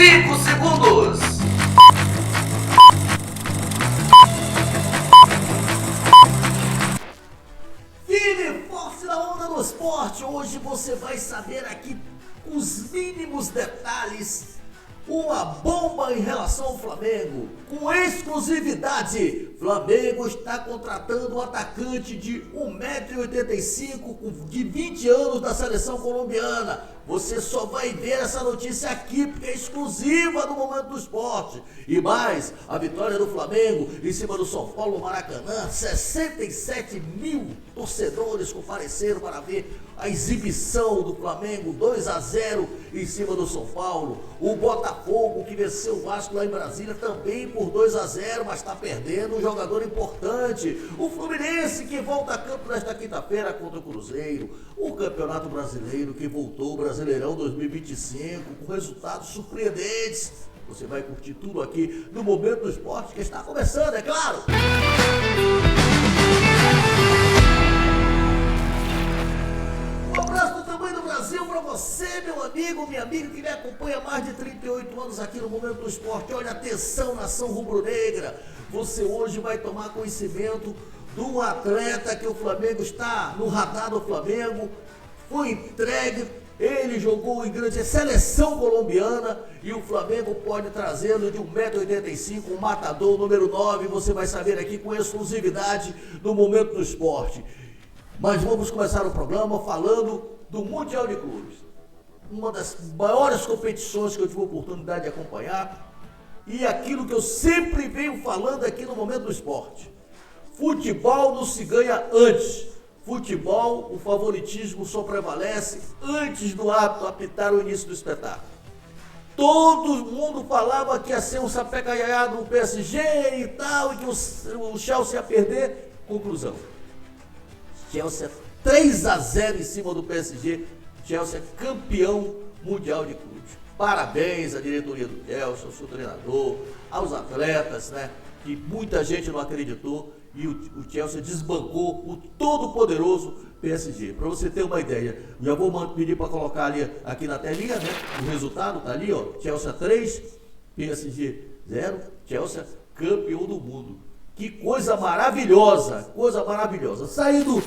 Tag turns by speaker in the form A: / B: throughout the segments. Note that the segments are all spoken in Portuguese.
A: 5 segundos.
B: Firme e forte na onda do esporte. Hoje você vai saber aqui os mínimos detalhes. Uma bomba em relação ao Flamengo. Com exclusividade, Flamengo está contratando um atacante de 1,85 m, de 20 anos da seleção colombiana. Você só vai ver essa notícia aqui, porque é exclusiva do Momento do Esporte. E mais, a vitória do Flamengo em cima do São Paulo Maracanã. 67 mil torcedores compareceram para ver a exibição do Flamengo, 2-0 em cima do São Paulo. O Botafogo, que venceu o Vasco lá em Brasília, também por 2-0, mas está perdendo um jogador importante. O Fluminense, que volta a campo nesta quinta-feira contra o Cruzeiro. O Campeonato Brasileiro, que voltou, o Brasileirão 2025, com resultados surpreendentes. Você vai curtir tudo aqui no Momento do Esporte, que está começando, é claro! Um abraço do tamanho do Brasil para você, meu amigo, minha amiga, que me acompanha há mais de 38 anos aqui no Momento do Esporte. Olha, atenção, nação rubro-negra. Você hoje vai tomar conhecimento de um atleta que o Flamengo está no radar do Flamengo. Foi entregue, ele jogou em grande seleção colombiana e o Flamengo pode trazê-lo de 1,85 m, um matador número 9. Você vai saber aqui com exclusividade no Momento do Esporte. Mas vamos começar o programa falando do Mundial de Clubes. Uma das maiores competições que eu tive a oportunidade de acompanhar e aquilo que eu sempre venho falando aqui no Momento do Esporte. Futebol não se ganha antes. Futebol, o favoritismo só prevalece antes do árbitro apitar o início do espetáculo. Todo mundo falava que ia ser um sapecaiado no PSG e tal, e que o Chelsea ia perder. Conclusão. Chelsea 3-0 em cima do PSG. Chelsea é campeão mundial de clubes. Parabéns à diretoria do Chelsea, ao seu treinador, aos atletas, né? Que muita gente não acreditou e o Chelsea desbancou o todo-poderoso PSG. Para você ter uma ideia, já vou pedir para colocar ali aqui na telinha, né? O resultado tá ali, ó. Chelsea 3, PSG 0. Chelsea campeão do mundo. Que coisa maravilhosa, coisa maravilhosa. Saindo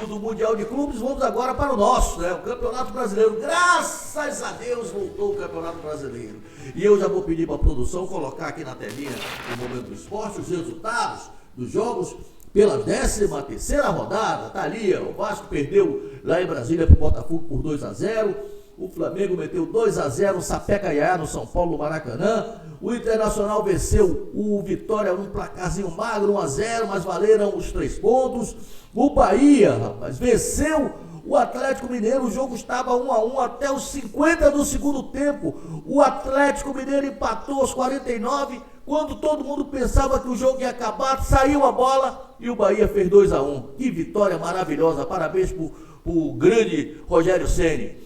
B: do Mundial de Clubes, vamos agora para o nosso, né? O Campeonato Brasileiro. Graças a Deus voltou o Campeonato Brasileiro. E eu já vou pedir para a produção colocar aqui na telinha, no Momento do Esporte, os resultados dos jogos pela 13ª rodada. Tá ali, ó, o Vasco perdeu lá em Brasília para o Botafogo por 2-0. O Flamengo meteu 2-0 no Sapecaiá, no São Paulo Maracanã. O Internacional venceu o Vitória num placarzinho magro, 1-0, mas valeram os 3 pontos. O Bahia, rapaz, venceu o Atlético Mineiro. O jogo estava 1-1 até os 50 do segundo tempo. O Atlético Mineiro empatou aos 49. Quando todo mundo pensava que o jogo ia acabar, saiu a bola e o Bahia fez 2-1. Que vitória maravilhosa. Parabéns pro grande Rogério Ceni.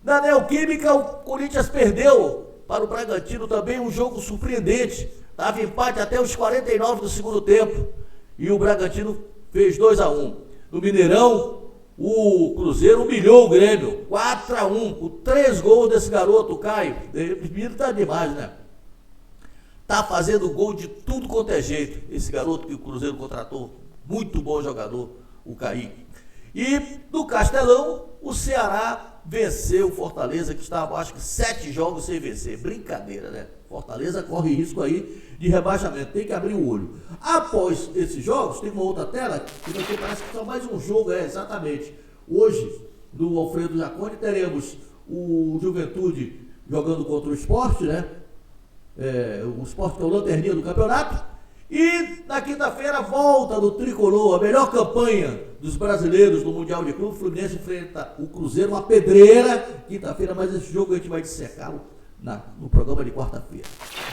B: Na Neoquímica, o Corinthians perdeu para o Bragantino também, um jogo surpreendente. Estava empate até os 49 do segundo tempo. E o Bragantino fez 2-1. No Mineirão, o Cruzeiro humilhou o Grêmio. 4-1, com 3 gols desse garoto, o Caio. O menino tá demais, né? Tá fazendo gol de tudo quanto é jeito. Esse garoto que o Cruzeiro contratou, muito bom jogador, o Kaique. E no Castelão, o Ceará venceu o Fortaleza, que estava, acho que 7 jogos sem vencer. Brincadeira, né? Fortaleza corre risco aí de rebaixamento, tem que abrir o olho. Após esses jogos, tem uma outra tela, que aqui parece que só mais um jogo, exatamente. Hoje, no Alfredo Jaconi, teremos o Juventude jogando contra o Sport, né? O Sport que é o lanterninha do campeonato. E na quinta-feira, volta do Tricolor, a melhor campanha dos brasileiros no Mundial de Clube. O Fluminense enfrenta o Cruzeiro, uma pedreira, quinta-feira, mas esse jogo a gente vai dissecá-lo no programa de quarta-feira.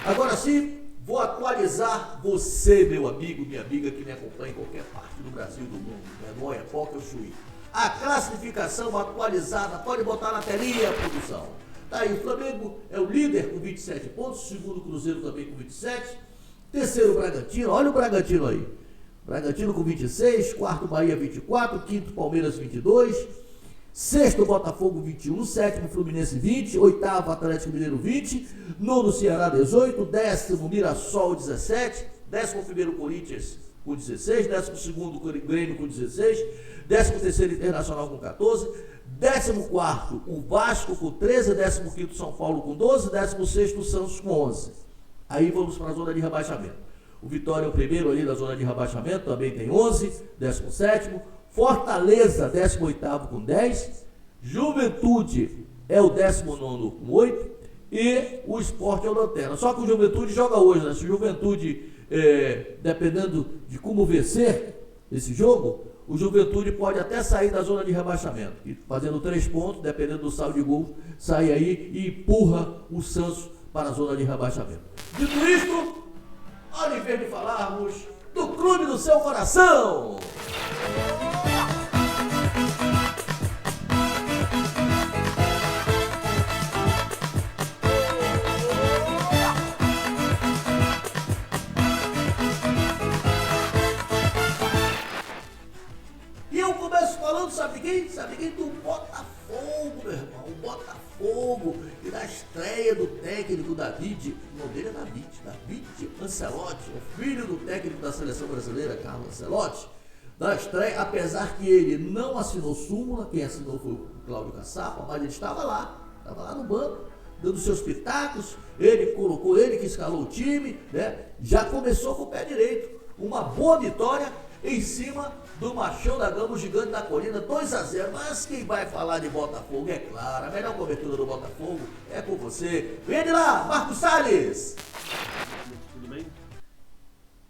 B: Agora sim, vou atualizar você, meu amigo, minha amiga, que me acompanha em qualquer parte do Brasil e do mundo, né? No Oiapoque, eu Chuí. A classificação atualizada, pode botar na telinha, produção. Tá aí, o Flamengo é o líder com 27 pontos, o segundo Cruzeiro também com 27, terceiro Bragantino, olha o Bragantino aí. Bragantino com 26, quarto Bahia 24, quinto Palmeiras 22, Sexto, Botafogo 21. Sétimo, Fluminense 20. Oitavo, Atlético Mineiro 20. Nono, Ceará 18. Décimo, Mirassol 17. 11º, Corinthians com 16. 12º, Grêmio com 16. 13º, Internacional com 14. 14º, o Vasco com 13. 15º, São Paulo com 12. 16º, Santos com 11. Aí vamos para a zona de rebaixamento. O Vitória é o primeiro ali da zona de rebaixamento, também tem 11. 17º. Fortaleza, 18º com 10. Juventude é o 19º com 8. E o Sport é o lanterna. Só que o Juventude joga hoje, né? Se o Juventude, dependendo de como vencer esse jogo, o Juventude pode até sair da zona de rebaixamento. E fazendo 3 pontos, dependendo do saldo de gol, sai aí e empurra o Santos para a zona de rebaixamento. Dito isto, hora em vez de falarmos do clube do seu coração. E eu começo falando, sabe quem? Sabe quem? Do Botafogo, meu irmão. O Botafogo. E da estreia do técnico David. O nome dele é David Ancelotti. O filho do técnico da seleção brasileira, Carlo Ancelotti. Da estreia, apesar que ele não assinou súmula, quem assinou foi o Cláudio Caçapa, mas ele estava lá no banco, dando seus pitacos. Ele colocou, ele que escalou o time, né? Já começou com o pé direito. Uma boa vitória em cima do Machão da Gama, o gigante da colina, 2-0. Mas quem vai falar de Botafogo, é claro, a melhor cobertura do Botafogo é com você. Vem de lá, Marcos Salles!
A: Tudo bem?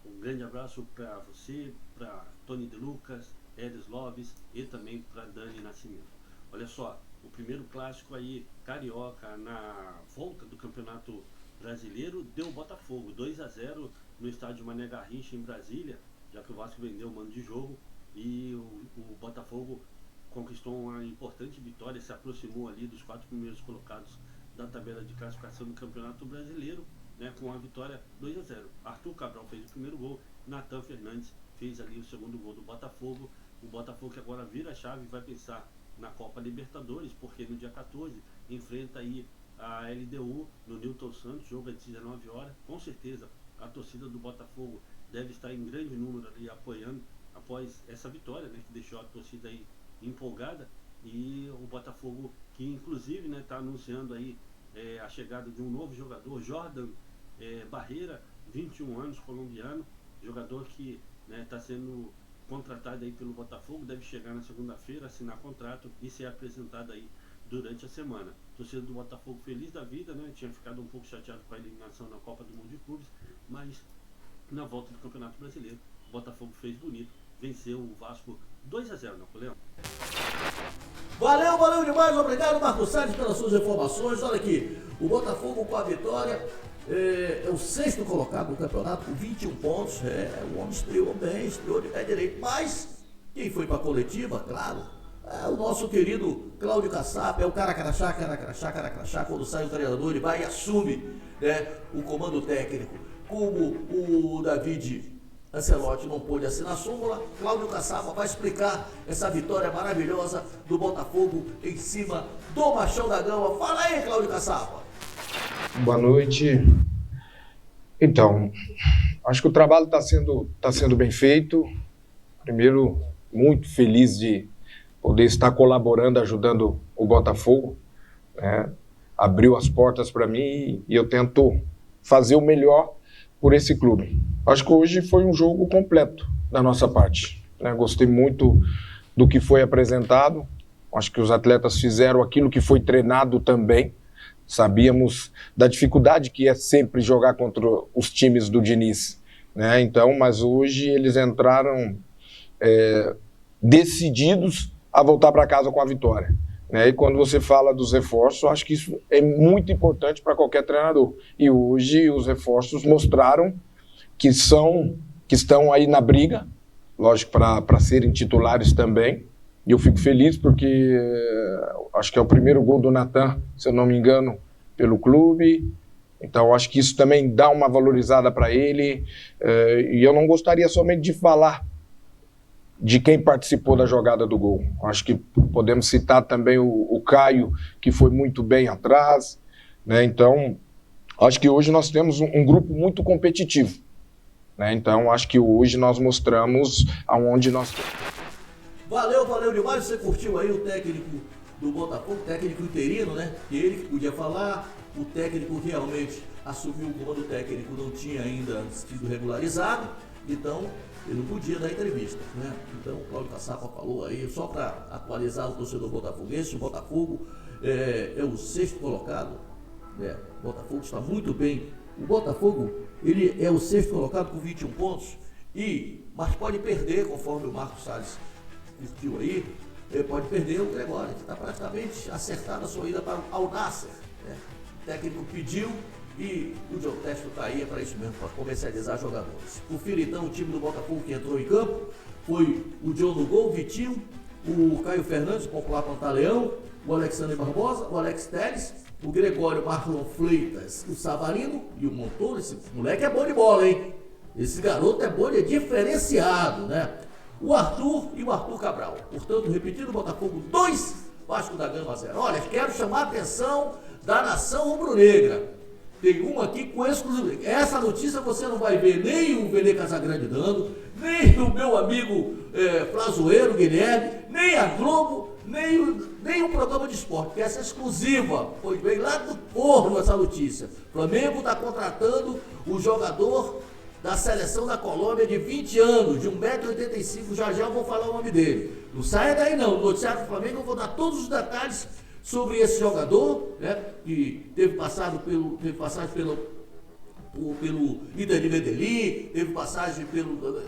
A: Um grande abraço para você, para Tony De Lucas, Elis Loves e também para Dani Nascimento. Olha só, o primeiro clássico aí, carioca, na volta do Campeonato Brasileiro, deu Botafogo, 2-0 no estádio Mané Garrincha, em Brasília, já que o Vasco vendeu o mando de jogo e o Botafogo conquistou uma importante vitória, se aproximou ali dos 4 primeiros colocados da tabela de classificação do Campeonato Brasileiro, né, com a vitória 2-0. Arthur Cabral fez o primeiro gol, Nathan Fernandes fez ali o segundo gol do Botafogo. O Botafogo que agora vira a chave e vai pensar na Copa Libertadores, porque no dia 14 enfrenta aí a LDU no Newton Santos, jogo às 19 horas. Com certeza a torcida do Botafogo deve estar em grande número ali apoiando após essa vitória, né, que deixou a torcida aí empolgada. E o Botafogo que inclusive está anunciando aí a chegada de um novo jogador, Jordan Barreira, 21 anos, colombiano, jogador que está sendo contratado aí pelo Botafogo, deve chegar na segunda-feira, assinar contrato e ser apresentado aí durante a semana. Torcida do Botafogo feliz da vida, né? Tinha ficado um pouco chateado com a eliminação na Copa do Mundo de Clubes, mas na volta do Campeonato Brasileiro, o Botafogo fez bonito, venceu o Vasco 2-0, Napoleão.
B: Valeu demais, obrigado Marcos Salles pelas suas informações. Olha aqui, o Botafogo com a vitória é o 6º colocado no campeonato com 21 pontos. O homem estreou bem, estreou de pé direito, mas quem foi para a coletiva, claro, é o nosso querido Cláudio Caçapa, é o cara crachá, quando sai o treinador ele vai e assume, né, o comando técnico. Como o David Ancelotti não pôde assinar a súmula, Cláudio Caçapa vai explicar essa vitória maravilhosa do Botafogo em cima do Machão da Gama. Fala aí, Cláudio Caçapa.
C: Boa noite. Então, acho que o trabalho está sendo bem feito. Primeiro, muito feliz de poder estar colaborando, ajudando o Botafogo, né? Abriu as portas para mim e eu tento fazer o melhor por esse clube. Acho que hoje foi um jogo completo da nossa parte, né? Gostei muito do que foi apresentado. Acho que os atletas fizeram aquilo que foi treinado também. Sabíamos da dificuldade que é sempre jogar contra os times do Diniz, né? Então, mas hoje eles entraram decididos a voltar para casa com a vitória, né? E quando você fala dos reforços, acho que isso é muito importante para qualquer treinador. E hoje os reforços mostraram que estão aí na briga, lógico, para serem titulares também. E eu fico feliz porque acho que é o primeiro gol do Nathan, se eu não me engano, pelo clube. Então acho que isso também dá uma valorizada para ele. E eu não gostaria somente de falar de quem participou da jogada do gol. Acho que podemos citar também o Caio, que foi muito bem atrás, né? Então, acho que hoje nós temos um grupo muito competitivo, né? Então, acho que hoje nós mostramos aonde nós...
B: Valeu demais. Você curtiu aí o técnico do Botafogo, técnico interino, né? Ele que podia falar, o técnico realmente assumiu o comando técnico, não tinha ainda sido regularizado, então ele não podia dar entrevista, né? Então o Cláudio Caçapa falou aí, só para atualizar o torcedor botafoguense, o Botafogo é o 6º colocado, né? O Botafogo está muito bem. O Botafogo, ele é o 6º colocado com 21 pontos, mas pode perder, conforme o Marcos Salles curtiu aí, pode perder o Gregório, que está praticamente acertado a sua ida para o Al Nassr, né? O técnico pediu e o John Testo está aí, é para isso mesmo, para comercializar jogadores. Confira então o time do Botafogo que entrou em campo, foi o John no gol, o Vitinho, o Caio Fernandes, o popular Pantaleão, o Alexandre Barbosa, o Alex Telles, o Gregório Marlon Freitas, o Savarino e o Montoro. Esse moleque é bom de bola, hein? Esse garoto é bom, ele é diferenciado, né? O Arthur e o Arthur Cabral. Portanto, repetindo, Botafogo 2, Vasco da Gama 0. Olha, quero chamar a atenção da nação rubro-negra. Tem uma aqui com exclusividade. Essa notícia você não vai ver nem o Vene Casagrande dando, nem o meu amigo Flazoeiro Guilherme, nem a Globo, nem o programa de esporte, porque essa é exclusiva. Pois bem, lá do forno essa notícia. O Flamengo está contratando o jogador da seleção da Colômbia de 20 anos, de 1,85 m, já eu vou falar o nome dele. Não saia daí não, no noticiário do Flamengo eu vou dar todos os detalhes sobre esse jogador, né, que teve passagem pelo Inter de Medellín, teve passagem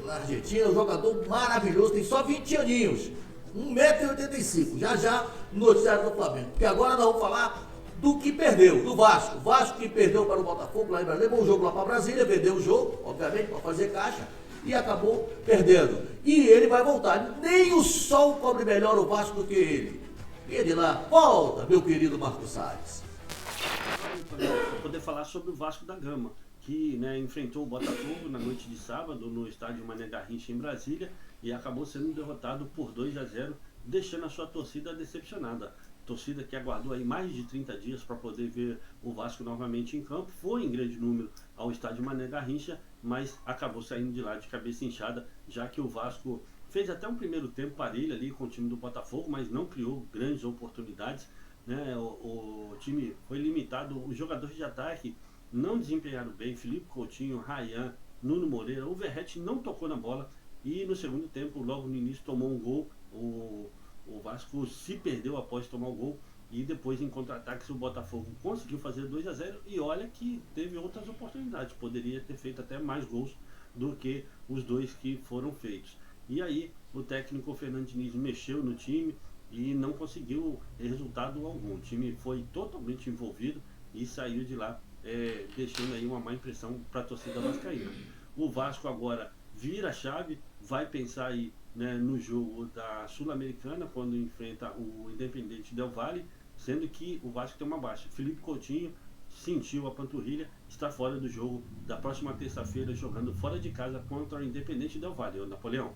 B: na Argentina, um jogador maravilhoso, tem só 20 aninhos, 1,85 m, já no noticiário do Flamengo, porque agora nós vamos falar do que perdeu, do Vasco. O Vasco que perdeu para o Botafogo lá em Brasília, levou o jogo lá para Brasília, vendeu o jogo, obviamente, para fazer caixa, e acabou perdendo. E ele vai voltar. Nem o sol cobre melhor o Vasco do que ele. Ele lá, volta, meu querido Marcos Salles.
A: Para poder falar sobre o Vasco da Gama, que, né, enfrentou o Botafogo na noite de sábado no estádio Mané Garrincha em Brasília e acabou sendo derrotado por 2-0, deixando a sua torcida decepcionada. Torcida que aguardou aí mais de 30 dias para poder ver o Vasco novamente em campo, foi em grande número ao estádio Mané Garrincha, mas acabou saindo de lá de cabeça inchada, já que o Vasco fez até um primeiro tempo parelho ali com o time do Botafogo, mas não criou grandes oportunidades, né? O time foi limitado, os jogadores de ataque não desempenharam bem, Felipe Coutinho, Ryan, Nuno Moreira, o Verratti não tocou na bola e no segundo tempo, logo no início, tomou um gol. O Vasco se perdeu após tomar o gol e depois em contra-ataques o Botafogo conseguiu fazer 2-0 e olha que teve outras oportunidades, poderia ter feito até mais gols do que os dois que foram feitos. E aí o técnico Fernando Diniz mexeu no time e não conseguiu resultado algum. O time foi totalmente envolvido e saiu de lá deixando aí uma má impressão para a torcida vascaína. O Vasco agora vira a chave, vai pensar aí, né, no jogo da Sul-Americana, quando enfrenta o Independente Del Valle, sendo que o Vasco tem uma baixa. Felipe Coutinho sentiu a panturrilha, está fora do jogo da próxima terça-feira, jogando fora de casa contra o Independente Del Valle. O Napoleão.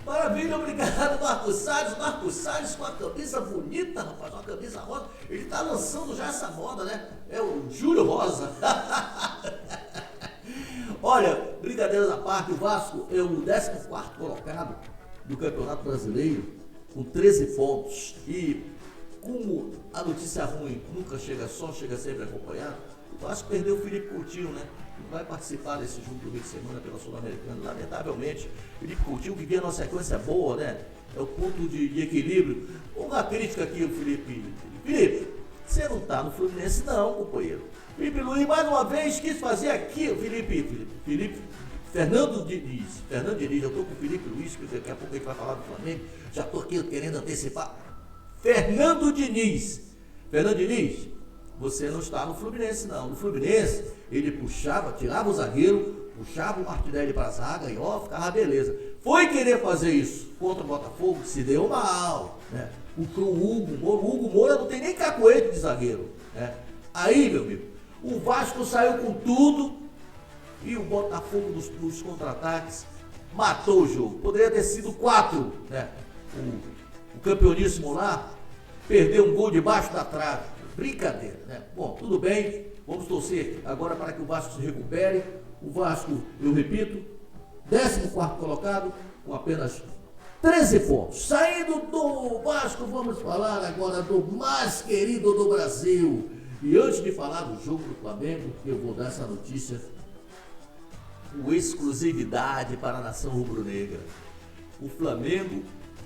B: Maravilha, obrigado, Marcos Salles. Marcos Salles com a camisa bonita, rapaz, uma camisa rosa. Ele está lançando já essa moda, né? É o Júlio Rosa. Olha, brincadeiras à parte, o Vasco é o 14º colocado do Campeonato Brasileiro, com 13 pontos. E como a notícia ruim nunca chega só, chega sempre acompanhado, o Vasco perdeu o Felipe Coutinho, né? Que vai participar desse jogo do meio de semana pela Sul-Americana. Lamentavelmente, Felipe Coutinho, que vinha numa sequência boa, né? É o ponto de equilíbrio. Uma crítica aqui, o Felipe, você não tá no Fluminense não, companheiro. Felipe Luiz, mais uma vez, quis fazer aqui, Fernando Diniz, eu estou com o Felipe Luiz, que daqui a pouco ele vai falar do Flamengo, já estou aqui querendo antecipar. Fernando Diniz, você não está no Fluminense não. No Fluminense, ele puxava, tirava o zagueiro, puxava o Martinelli para a zaga e ó, ficava beleza. Foi querer fazer isso contra o Botafogo, se deu mal, né? O Hugo Moura não tem nem cacoete de zagueiro, né? Aí, meu amigo, o Vasco saiu com tudo e o Botafogo dos contra-ataques matou o jogo. Poderia ter sido 4, né? O campeoníssimo lá perdeu um gol debaixo da trave. Brincadeira, né? Bom, tudo bem, vamos torcer agora para que o Vasco se recupere. O Vasco, eu repito, 14º colocado, com apenas 13 pontos. Saindo do Vasco, vamos falar agora do mais querido do Brasil. E antes de falar do jogo do Flamengo, eu vou dar essa notícia com exclusividade para a nação rubro-negra. O Flamengo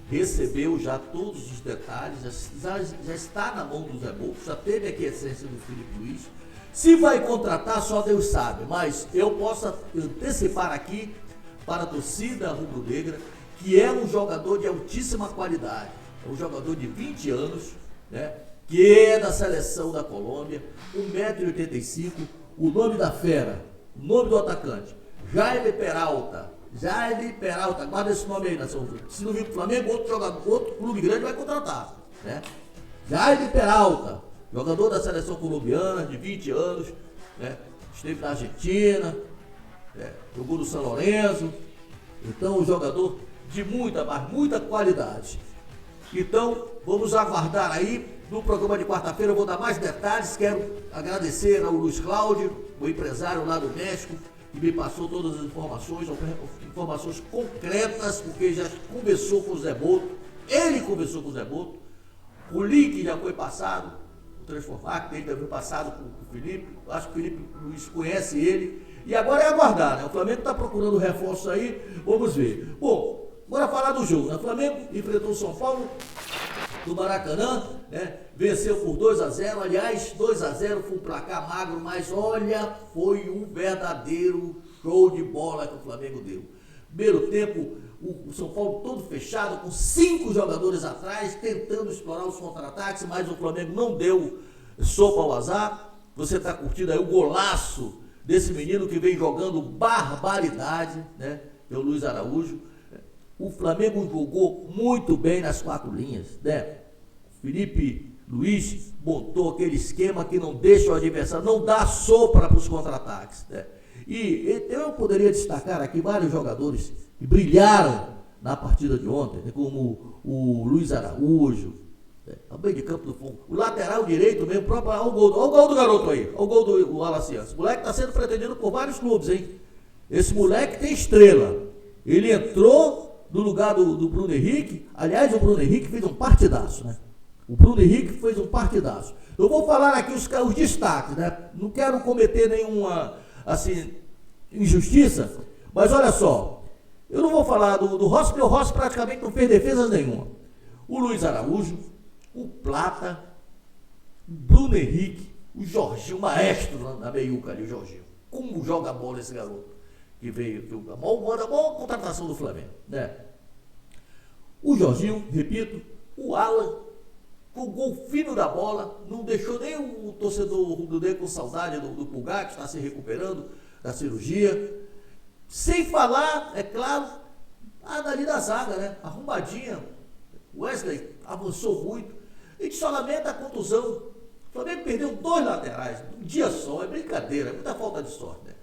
B: recebeu já todos os detalhes, já está na mão do Zé Boco, já teve aqui a essência do Felipe Luiz. Se vai contratar, só Deus sabe, mas eu posso antecipar aqui para a torcida rubro-negra que é um jogador de altíssima qualidade, é um jogador de 20 anos, né, que é da seleção da Colômbia, 1,85 m, o nome da fera, o nome do atacante, Jaime Peralta, guarda esse nome aí, nação. Se não vir pro Flamengo, outro clube grande vai contratar, né? Jaime Peralta, jogador da seleção colombiana, de 20 anos, né? Esteve na Argentina, jogou no São Lourenço, então um jogador de muita qualidade. Então, vamos aguardar aí, no programa de quarta-feira eu vou dar mais detalhes, quero agradecer ao Luiz Cláudio, o empresário lá do México, que me passou todas as informações concretas, porque já conversou com o Zé Boto, ele conversou com o Zé Boto, o link já foi passado, o Transformar, que ele já foi passado com o Felipe, acho que o Felipe Luiz conhece ele, e agora é aguardar, né? O Flamengo está procurando reforço aí, vamos ver. Bom, bora falar do jogo, né? O Flamengo enfrentou o São Paulo no Maracanã, né? Venceu por 2-0, aliás, 2-0 foi um placar magro, mas olha, foi um verdadeiro show de bola que o Flamengo deu. Primeiro tempo, o São Paulo todo fechado, com 5 jogadores atrás, tentando explorar os contra-ataques, mas o Flamengo não deu sopa ao azar. Você está curtindo aí o golaço desse menino que vem jogando barbaridade, né? É o Luiz Araújo. O Flamengo jogou muito bem nas 4 linhas, né? Felipe Luiz botou aquele esquema que não deixa o adversário, não dá sopa para os contra-ataques, né? E eu poderia destacar aqui vários jogadores que brilharam na partida de ontem, né? Como o Luiz Araújo, ao meio de campo do fundo, o lateral direito mesmo, próprio, olha o gol do garoto aí, olha o gol do Alaciano. O moleque está sendo pretendido por vários clubes, hein? Esse moleque tem estrela. Ele entrou no lugar do Bruno Henrique. Aliás, o Bruno Henrique fez um partidaço, né? O Bruno Henrique fez um partidaço. Eu vou falar aqui os destaques, né? Não quero cometer nenhuma, assim, injustiça, mas olha só, eu não vou falar do Rossi, porque o Rossi praticamente não fez defesas nenhuma. O Luiz Araújo, o Plata, o Bruno Henrique, o Jorginho, o maestro na meiuca ali, o Jorginho. Como joga a bola esse garoto que veio, a maior contratação do Flamengo, né? O Jorginho, repito, o Alan, com o gol fino da bola, não deixou nem o torcedor rubro-negro com saudade do Pulgar, que está se recuperando da cirurgia. Sem falar, é claro, ali da zaga, né? Arrumadinha. Wesley avançou muito. A gente só lamenta a contusão. O Flamengo perdeu 2 laterais, um dia só, é brincadeira, é muita falta de sorte, né?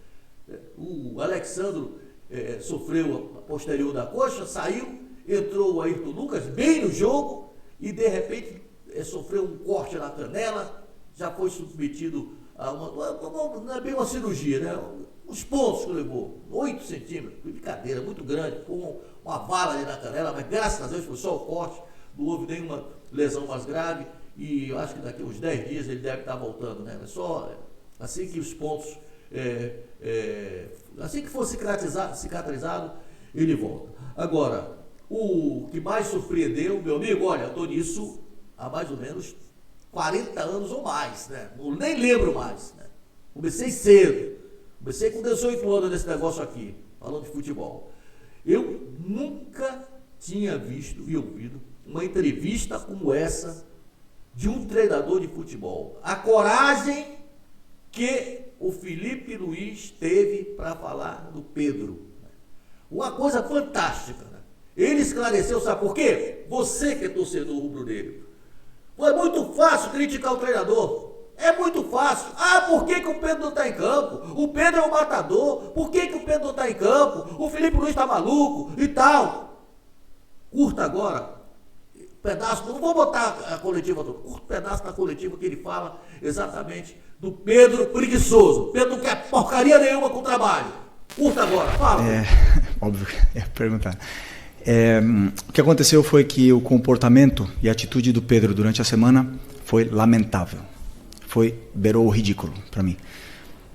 B: O Alexandro sofreu a posterior da coxa, saiu, entrou o Ayrton Lucas bem no jogo e de repente sofreu um corte na canela, já foi submetido a não é bem uma cirurgia, né? Os pontos que levou, 8 centímetros, brincadeira, muito grande, com uma vala ali na canela, mas graças a Deus foi só o corte, não houve nenhuma lesão mais grave e eu acho que daqui a uns 10 dias ele deve estar voltando, né? Mas só assim que os pontos, assim que for cicatrizado, ele volta. Agora, o que mais surpreendeu, meu amigo, olha, eu estou nisso há mais ou menos 40 anos ou mais, né? Eu nem lembro mais, né? Comecei cedo, comecei com 18 anos nesse negócio aqui, falando de futebol. Eu nunca tinha visto e ouvido uma entrevista como essa de um treinador de futebol. A coragem que o Felipe Luiz teve para falar do Pedro. Uma coisa fantástica, né? Ele esclareceu, sabe por quê? Você que é torcedor rubro-negro. Foi muito fácil criticar o treinador. É muito fácil. Por que o Pedro não está em campo? O Pedro é o matador. Por que o Pedro não está em campo? O Felipe Luiz está maluco e tal. Curta agora. Pedaço, não vou botar a coletiva toda. Curta pedaço da coletiva que ele fala exatamente do Pedro preguiçoso. Pedro não quer porcaria nenhuma com o trabalho. Curta agora, fala.
D: Óbvio que ia perguntar. O que aconteceu foi que o comportamento e a atitude do Pedro durante a semana foi lamentável. Beirou o ridículo para mim.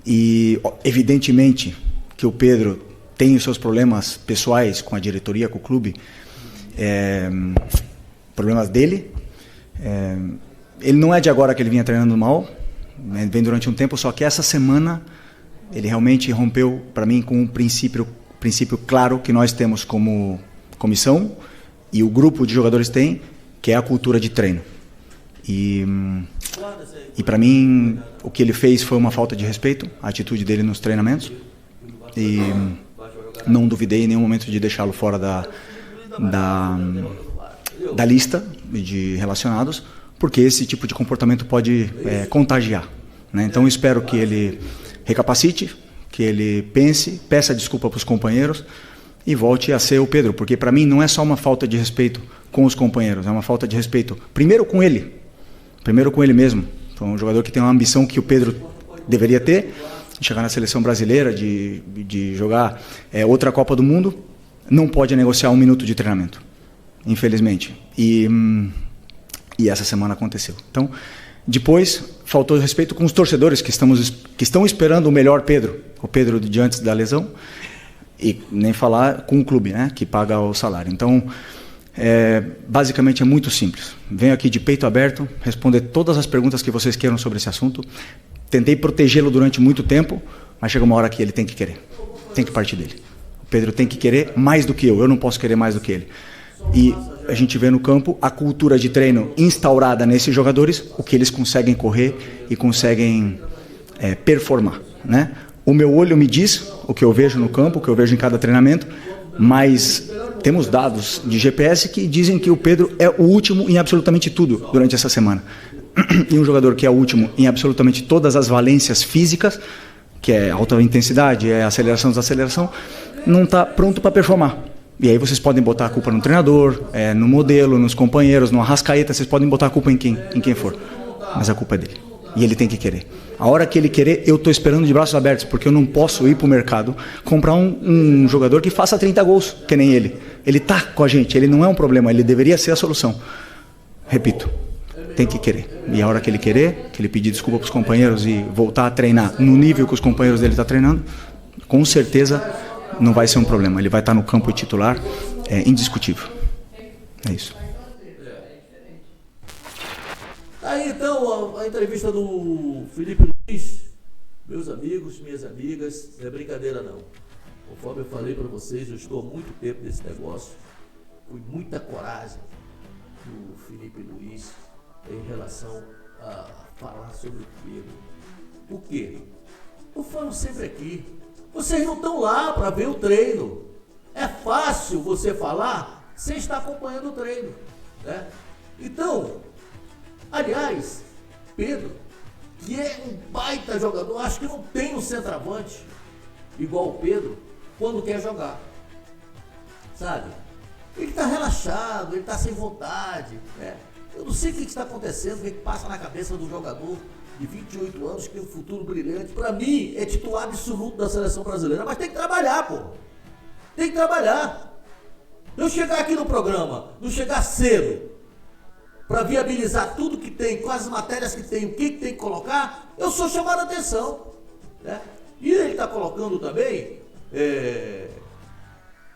D: E evidentemente que o Pedro tem os seus problemas pessoais com a diretoria, com o clube, problemas dele. Ele não é de agora que ele vinha treinando mal, né? Vem durante um tempo, só que essa semana ele realmente rompeu para mim com um princípio claro que nós temos como comissão e o grupo de jogadores tem, que é a cultura de treino. E para mim, o que ele fez foi uma falta de respeito, a atitude dele nos treinamentos. E não duvidei em nenhum momento de deixá-lo fora da lista de relacionados, porque esse tipo de comportamento pode contagiar, né? Então eu espero que ele recapacite, que ele pense, peça desculpa para os companheiros e volte a ser o Pedro, porque para mim não é só uma falta de respeito com os companheiros, é uma falta de respeito primeiro com ele mesmo. Então, um jogador que tem uma ambição que o Pedro deveria ter, de chegar na seleção brasileira, de jogar outra Copa do Mundo, não pode negociar 1 minuto de treinamento, infelizmente. E essa semana aconteceu. Então, depois, faltou respeito com os torcedores que estão esperando o melhor Pedro, o Pedro de antes da lesão, e nem falar com o clube, né, que paga o salário. Então, basicamente é muito simples. Venho aqui de peito aberto, responder todas as perguntas que vocês queiram sobre esse assunto. Tentei protegê-lo durante muito tempo, mas chega uma hora que ele tem que querer. Tem que partir dele. O Pedro tem que querer mais do que eu não posso querer mais do que ele. E a gente vê no campo a cultura de treino instaurada nesses jogadores, o que eles conseguem correr e conseguem performar, né? O meu olho me diz o que eu vejo no campo, o que eu vejo em cada treinamento, mas temos dados de GPS que dizem que o Pedro é o último em absolutamente tudo durante essa semana. E um jogador que é o último em absolutamente todas as valências físicas, que é alta intensidade, é aceleração, desaceleração, não está pronto para performar. E aí vocês podem botar a culpa no treinador, no modelo, nos companheiros, no Arrascaeta, vocês podem botar a culpa em quem for. Mas a culpa é dele. E ele tem que querer. A hora que ele querer, eu estou esperando de braços abertos, porque eu não posso ir para o mercado comprar um jogador que faça 30 gols, que nem ele. Ele está com a gente, ele não é um problema, ele deveria ser a solução. Repito, tem que querer. E a hora que ele querer, que ele pedir desculpa para os companheiros e voltar a treinar no nível que os companheiros dele estão treinando, com certeza não vai ser um problema. Ele vai estar no campo titular, indiscutível. É isso.
B: Aí então a entrevista do Felipe Luiz. Meus amigos, minhas amigas, não é brincadeira não. Conforme eu falei para vocês, eu estou há muito tempo nesse negócio. Foi muita coragem do Felipe Luiz em relação a falar sobre o Pedro. Por quê? Eu falo sempre aqui. Vocês não estão lá para ver o treino. É fácil você falar sem estar acompanhando o treino, né? Então, aliás, Pedro, que é um baita jogador, acho que não tem um centroavante igual o Pedro quando quer jogar, sabe? Ele está relaxado, ele está sem vontade, né? Eu não sei o que está acontecendo, o que passa na cabeça do jogador de 28 anos, que tem um futuro brilhante. Para mim, é titular absoluto da seleção brasileira, mas tem que trabalhar, pô. Tem que trabalhar. Eu chegar aqui no programa, não chegar cedo, para viabilizar tudo que tem, com as matérias que tem, o que tem que colocar, eu sou chamado a atenção, né? E ele está colocando também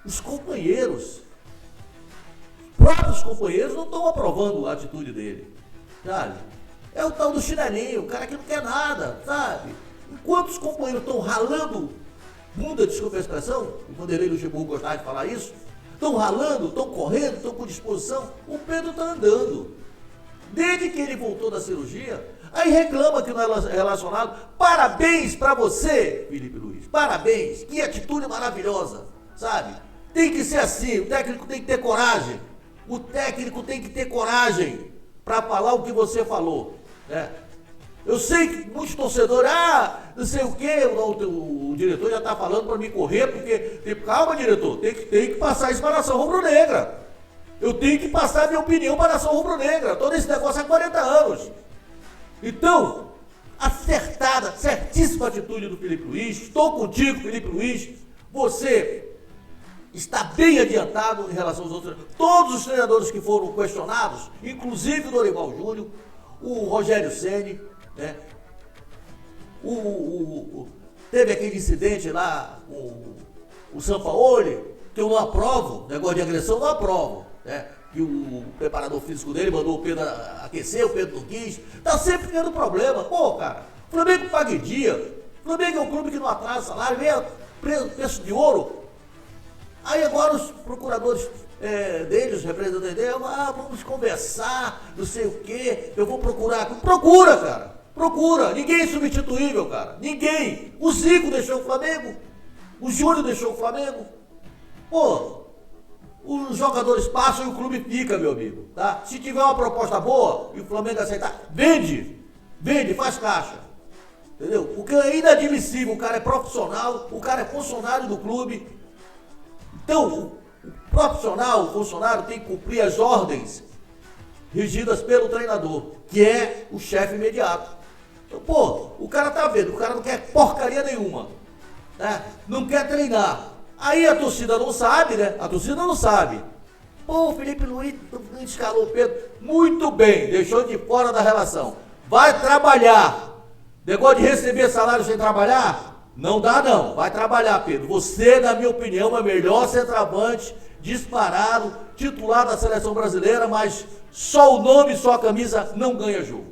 B: os companheiros. Os próprios companheiros não estão aprovando a atitude dele, sabe? É o tal do chinelinho, o cara que não quer nada, sabe? Enquanto os companheiros estão ralando bunda, desculpa a expressão, o Vanderlei Luxemburgo gostava de falar isso, estão ralando, estão correndo, estão com disposição, o Pedro está andando. Desde que ele voltou da cirurgia, aí reclama que não é relacionado. Parabéns para você, Felipe Luiz, parabéns, que atitude maravilhosa, sabe? Tem que ser assim, o técnico tem que ter coragem, o técnico tem que ter coragem para falar o que você falou, né? Eu sei que muitos torcedores, não sei o quê, o diretor já está falando para me correr, porque, calma, diretor, tem que passar isso para a nação rubro-negra. Eu tenho que passar a minha opinião para a nação rubro-negra. Estou nesse negócio há 40 anos. Então, certíssima atitude do Felipe Luiz. Estou contigo, Felipe Luiz. Você está bem adiantado em relação aos outros. Todos os treinadores que foram questionados, inclusive o Dorival Júnior, o Rogério Ceni, né? Teve aquele incidente lá com o Sampaoli, que eu não aprovo, negócio de agressão, não aprovo, né? Que o preparador físico dele mandou o Pedro aquecer, o Pedro não quis, tá sempre tendo problema. Pô, cara, o Flamengo paga em dia, o Flamengo é um clube que não atrasa salário, vem preço de ouro. Aí agora os procuradores dele, os representantes dele, vamos conversar, não sei o quê, eu vou procurar. Procura, cara, procura. Ninguém é substituível, cara, ninguém. O Zico deixou o Flamengo, o Júnior deixou o Flamengo. Pô, os jogadores passam e o clube fica, meu amigo, tá? Se tiver uma proposta boa e o Flamengo aceitar, vende, faz caixa, entendeu? Porque é inadmissível, o cara é profissional, o cara é funcionário do clube. Então, o profissional, o funcionário tem que cumprir as ordens regidas pelo treinador, que é o chefe imediato. Então, pô, o cara tá vendo, o cara não quer porcaria nenhuma, né? Não quer treinar. Aí a torcida não sabe, né? A torcida não sabe. Pô, o Felipe Luiz escalou o Pedro. Muito bem, deixou de fora da relação. Vai trabalhar. Negócio de receber salário sem trabalhar? Não dá não. Vai trabalhar, Pedro. Você, na minha opinião, é o melhor centroavante, disparado, titular da seleção brasileira, mas só o nome e só a camisa não ganha jogo.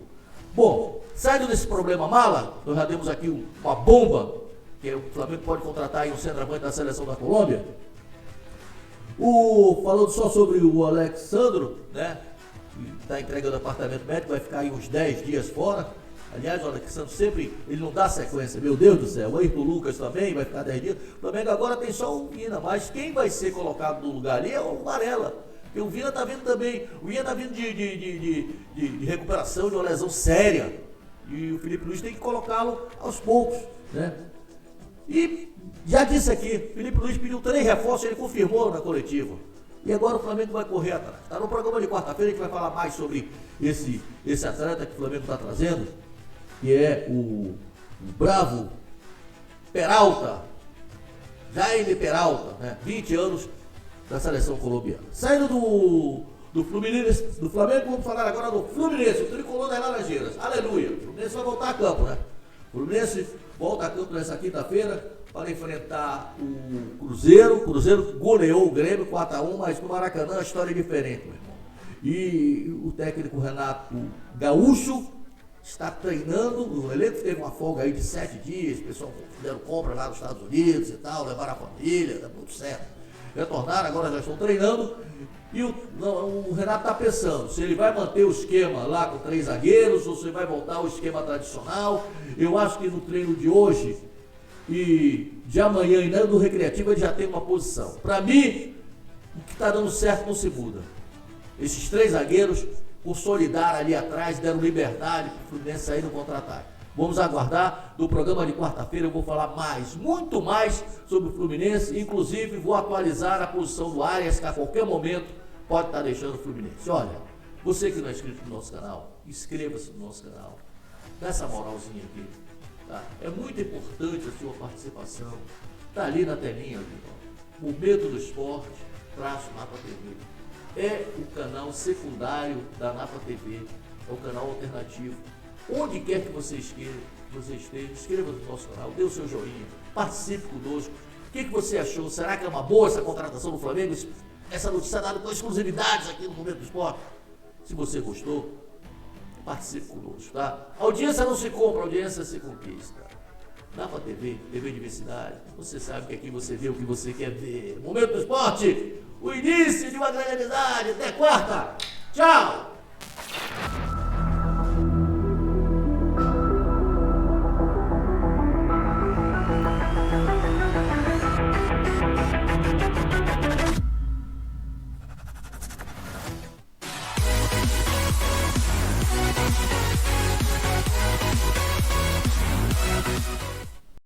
B: Bom, saindo desse problema mala, nós já demos aqui uma bomba, que o Flamengo pode contratar aí um centroavante da seleção da Colômbia. Falando só sobre o Alexandro, né? Que está entregando apartamento médico, vai ficar aí uns 10 dias fora. Aliás, o Alexandro sempre, ele não dá sequência, meu Deus do céu. O Ayrton Lucas também vai ficar 10 dias. O Flamengo agora tem só o Vina, mas quem vai ser colocado no lugar ali é o Varela. Porque o Vina está vindo também, o Vina está vindo de recuperação de uma lesão séria. E o Felipe Luiz tem que colocá-lo aos poucos, né? E já disse aqui, Felipe Luiz pediu 3 reforços, ele confirmou na coletiva. E agora o Flamengo vai correr atrás. Está no programa de quarta-feira, a gente vai falar mais sobre esse atleta que o Flamengo está trazendo, que é o bravo Peralta, Jaime Peralta, né? 20 anos da seleção colombiana. Saindo do Fluminense, do Flamengo, vamos falar agora do Fluminense, o tricolor das Laranjeiras. Aleluia! O Fluminense vai voltar a campo, né? O Fluminense volta a campo nessa quinta-feira para enfrentar o Cruzeiro. O Cruzeiro goleou o Grêmio 4-1, mas no Maracanã a história é diferente, meu irmão. E o técnico Renato Gaúcho está treinando. O elenco teve uma folga aí de 7 dias, o pessoal fizeram compra lá nos Estados Unidos e tal, levaram a família, tá tudo certo. Retornaram, agora já estão treinando. E o Renato está pensando se ele vai manter o esquema lá com 3 zagueiros ou se ele vai voltar ao esquema tradicional. Eu acho que no treino de hoje e de amanhã e no recreativo ele já tem uma posição. Para mim, o que está dando certo não se muda. Esses 3 zagueiros consolidaram ali atrás, deram liberdade para o Fluminense sair no contra-ataque. Vamos aguardar. No programa de quarta-feira eu vou falar mais, muito mais sobre o Fluminense. Inclusive vou atualizar a posição do Arias, que a qualquer momento pode estar deixando o Fluminense. Olha, você que não é inscrito no nosso canal, inscreva-se no nosso canal. Dá essa moralzinha aqui. Tá? É muito importante a sua participação. Está ali na telinha, ó. Momento do Esporte, _Napa TV. É o canal secundário da Napa TV. É o canal alternativo. Onde quer que você esteja, inscreva-se no nosso canal, dê o seu joinha, participe conosco. O que você achou? Será que é uma boa essa contratação do Flamengo? Essa notícia dada com exclusividades aqui no Momento do Esporte? Se você gostou, participe conosco, tá? A audiência não se compra, a audiência se conquista. Napa TV, TV Diversidade, você sabe que aqui você vê o que você quer ver. Momento do Esporte, o início de uma grande amizade. Até quarta. Tchau!